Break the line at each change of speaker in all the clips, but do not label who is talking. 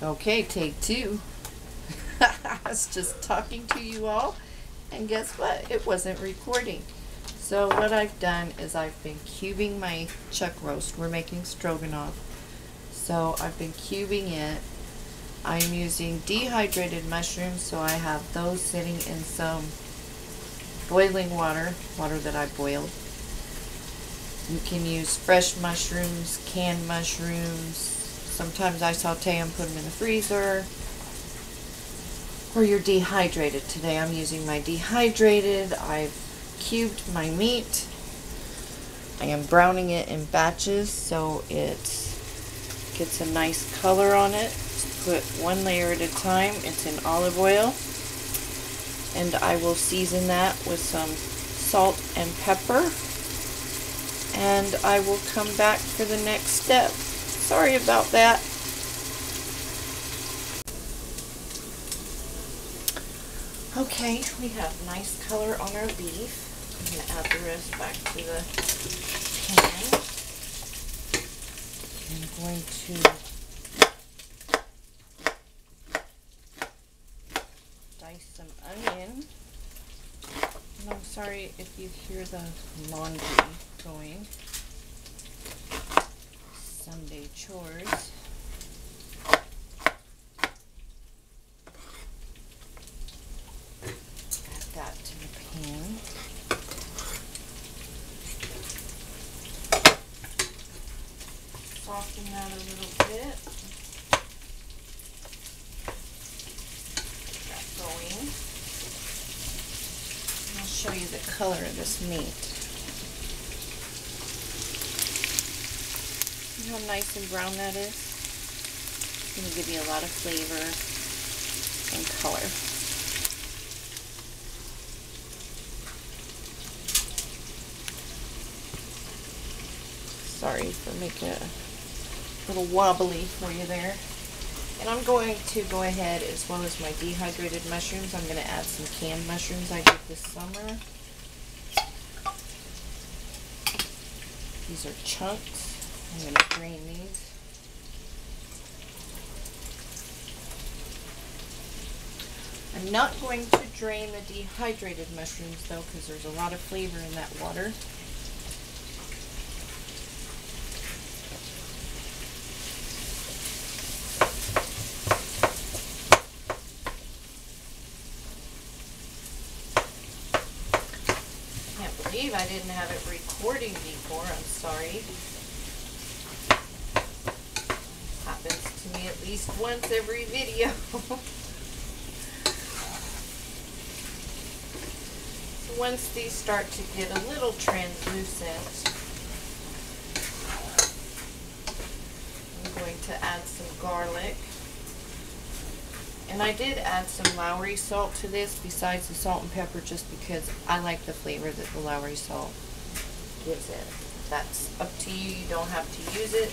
Okay, take two. I was just talking to you all, and guess what? It wasn't recording. So what I've done is I've been cubing my chuck roast. We're making stroganoff. So I've been cubing it. I'm using dehydrated mushrooms, so I have those sitting in some boiling water that I boiled. You can use fresh mushrooms, canned mushrooms. Sometimes I saute them, put them in the freezer. Or you're dehydrated. Today I'm using my dehydrated. I've cubed my meat. I am browning it in batches so it gets a nice color on it. Just put one layer at a time. It's in olive oil. And I will season that with some salt and pepper. And I will come back for the next step. Sorry about that. Okay, we have nice color on our beef. I'm going to add the rest back to the pan. I'm going to dice some onion. And I'm sorry if you hear the laundry going. Sunday chores. Add that to the pan. Soften that a little bit. Get that going. And I'll show you the color of this meat. See how nice and brown that is? It's going to give you a lot of flavor and color. Sorry for making it a little wobbly for you there. And I'm going to go ahead, as well as my dehydrated mushrooms, I'm going to add some canned mushrooms I did this summer. These are chunks. I'm going to drain these. I'm not going to drain the dehydrated mushrooms though, because there's a lot of flavor in that water. I can't believe I didn't have it recording before. I'm sorry. Happens to me at least once every video. So once these start to get a little translucent, I'm going to add some garlic. And I did add some Lowry salt to this besides the salt and pepper, just because I like the flavor that the Lowry salt gives it. That's up to you. You don't have to use it.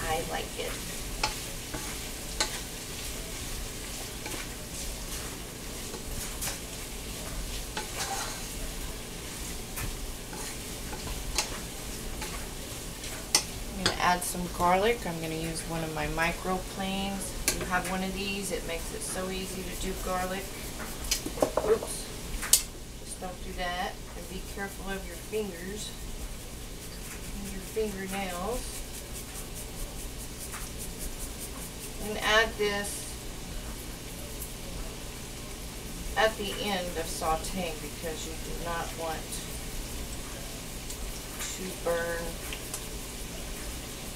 I like it. I'm going to add some garlic. I'm going to use one of my micro planes. If you have one of these, it makes it so easy to do garlic. Oops. Just don't do that. And be careful of your fingers and your fingernails. And add this at the end of sauteing, because you do not want to burn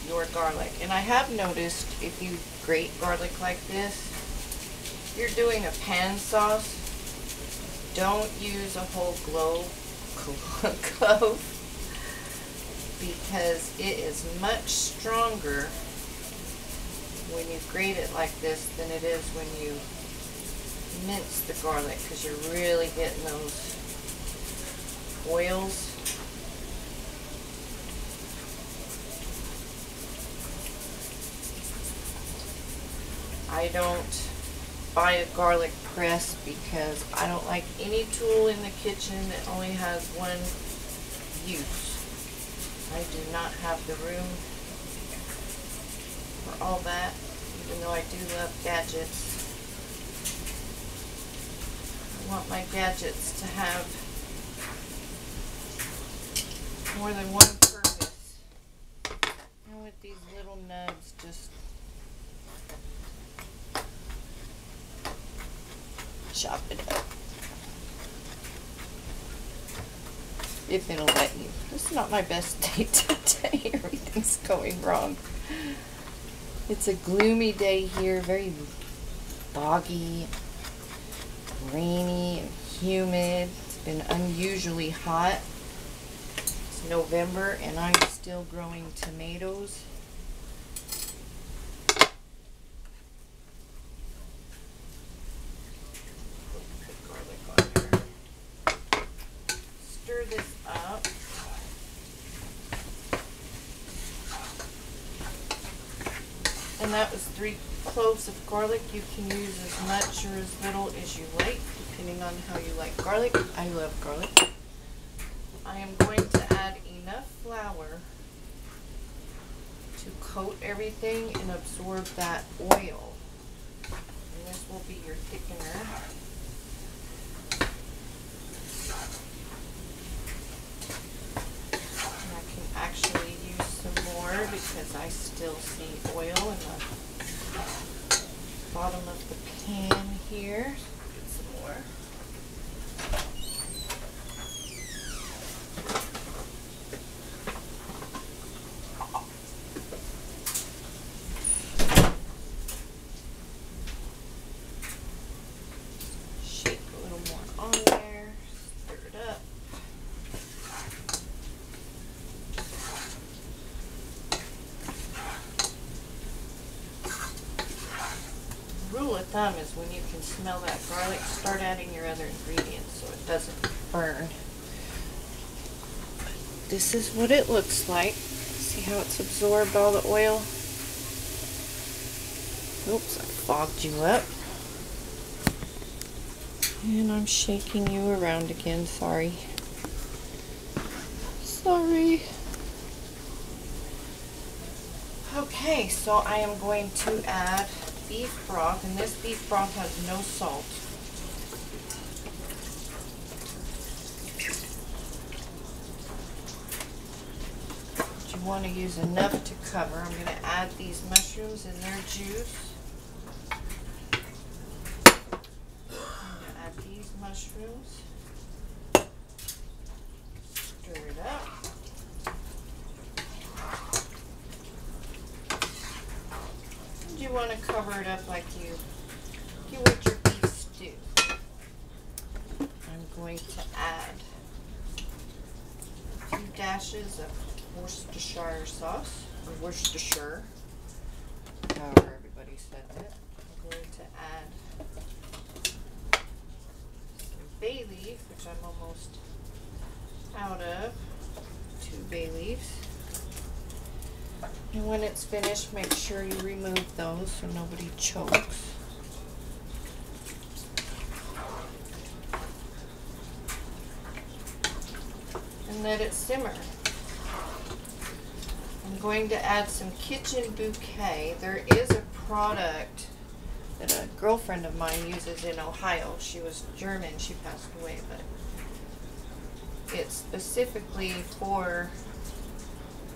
your garlic. And I have noticed if you grate garlic like this, if you're doing a pan sauce, don't use a whole clove because it is much stronger when you grate it like this than it is when you mince the garlic, because you're really getting those oils. I don't buy a garlic press because I don't like any tool in the kitchen that only has one use. I do not have the room for all that. You even though I do love gadgets. I want my gadgets to have more than one purpose. And with these little nubs, just chop it up. If it'll let you. This is not my best day today. Everything's going wrong. It's a gloomy day here, very foggy, rainy, and humid. It's been unusually hot. It's November and I'm still growing tomatoes. Put garlic on there. Stir this up. And that was 3 cloves of garlic. You can use as much or as little as you like, depending on how you like garlic. I love garlic. I am going to add enough flour to coat everything and absorb that oil. And this will be your thickener. And I can actually use some more because I still see oil in the bottom of the pan here. Get some more. Shake a little more on there. Stir it up. Rule of thumb is when you can smell that garlic, start adding your other ingredients so it doesn't burn. This is what it looks like. See how it's absorbed all the oil? Oops, I fogged you up. And I'm shaking you around again, sorry. Sorry. Okay, so I am going to add beef broth, and this beef broth has no salt. But you want to use enough to cover. I'm going to add these mushrooms in their juice. I'm going to add these mushrooms. Stir it up. You want to cover it up like you would your beef stew. I'm going to add a few dashes of Worcestershire sauce, or Worcestershire, however everybody said it. I'm going to add some bay leaf, which I'm almost out of, 2 bay leaves. And when it's finished, make sure you remove those so nobody chokes. And let it simmer. I'm going to add some Kitchen Bouquet. There is a product that a girlfriend of mine uses in Ohio. She was German, she passed away, but it's specifically for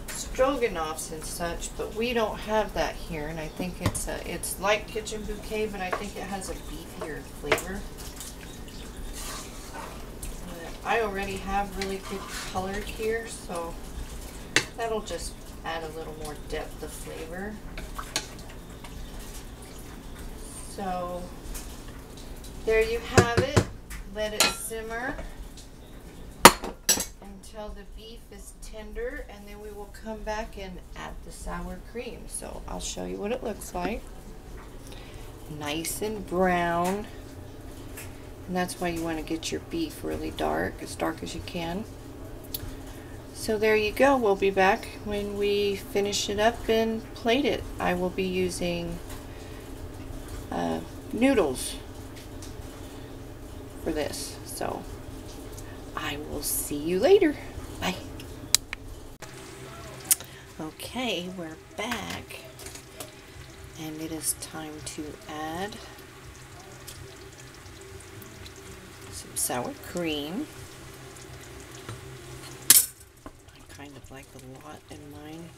stroganoffs and such, but we don't have that here, and I think it's like Kitchen Bouquet, but I think it has a beefier flavor. I already have really good color here, so that'll just add a little more depth of flavor. So there you have it. Let it simmer until the beef is tender, and then we will come back and add the sour cream. So I'll show you what it looks like. Nice and brown, and that's why you want to get your beef really dark as you can. So there you go. We'll be back when we finish it up and plate it. I will be using noodles for this, so I will see you later. Bye. Okay, we're back, And it is time to add some sour cream. I kind of like a lot in mine.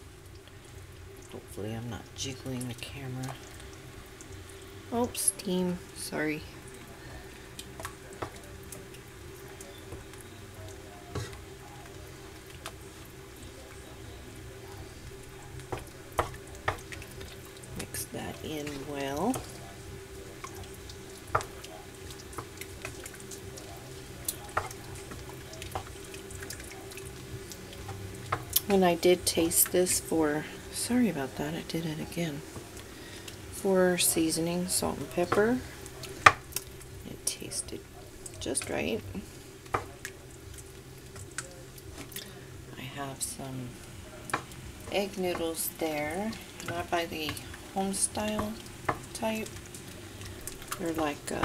Hopefully I'm not jiggling the camera. Oh, steam, sorry. Mix that in well. And I did taste this for, sorry about that, I did it again. For seasoning, salt and pepper. It tasted just right. I have some egg noodles there, not by the home style type. They're like they're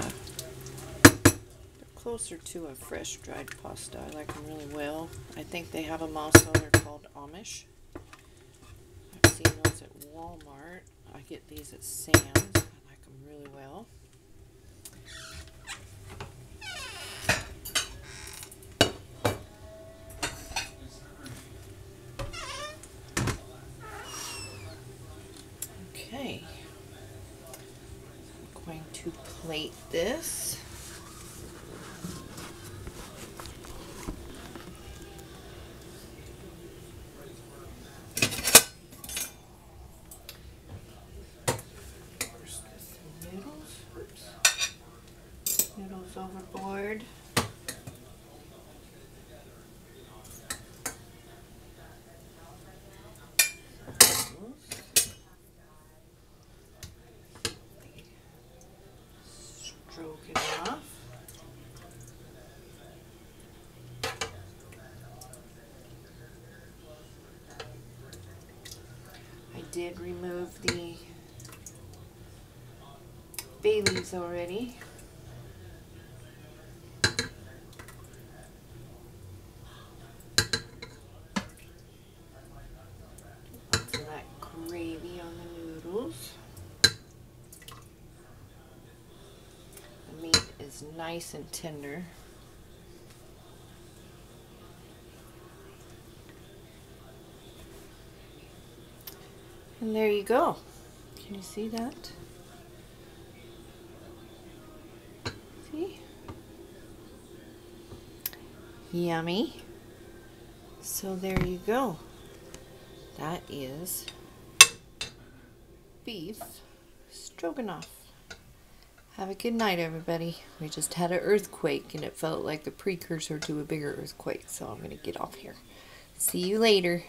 closer to a fresh dried pasta. I like them really well. I think they have them also. They're called Amish. I've seen those at Walmart. I get these at Sam's. I like them really well. Okay. I'm going to plate this. Noodles overboard. Stroganoff. I did remove the bay leaves already. Lots of that gravy on the noodles. The meat is nice and tender. And there you go. Can you see that? See? Yummy. So there you go. That is beef stroganoff. Have a good night, everybody. We just had an earthquake, and it felt like the precursor to a bigger earthquake, so I'm going to get off here. See you later.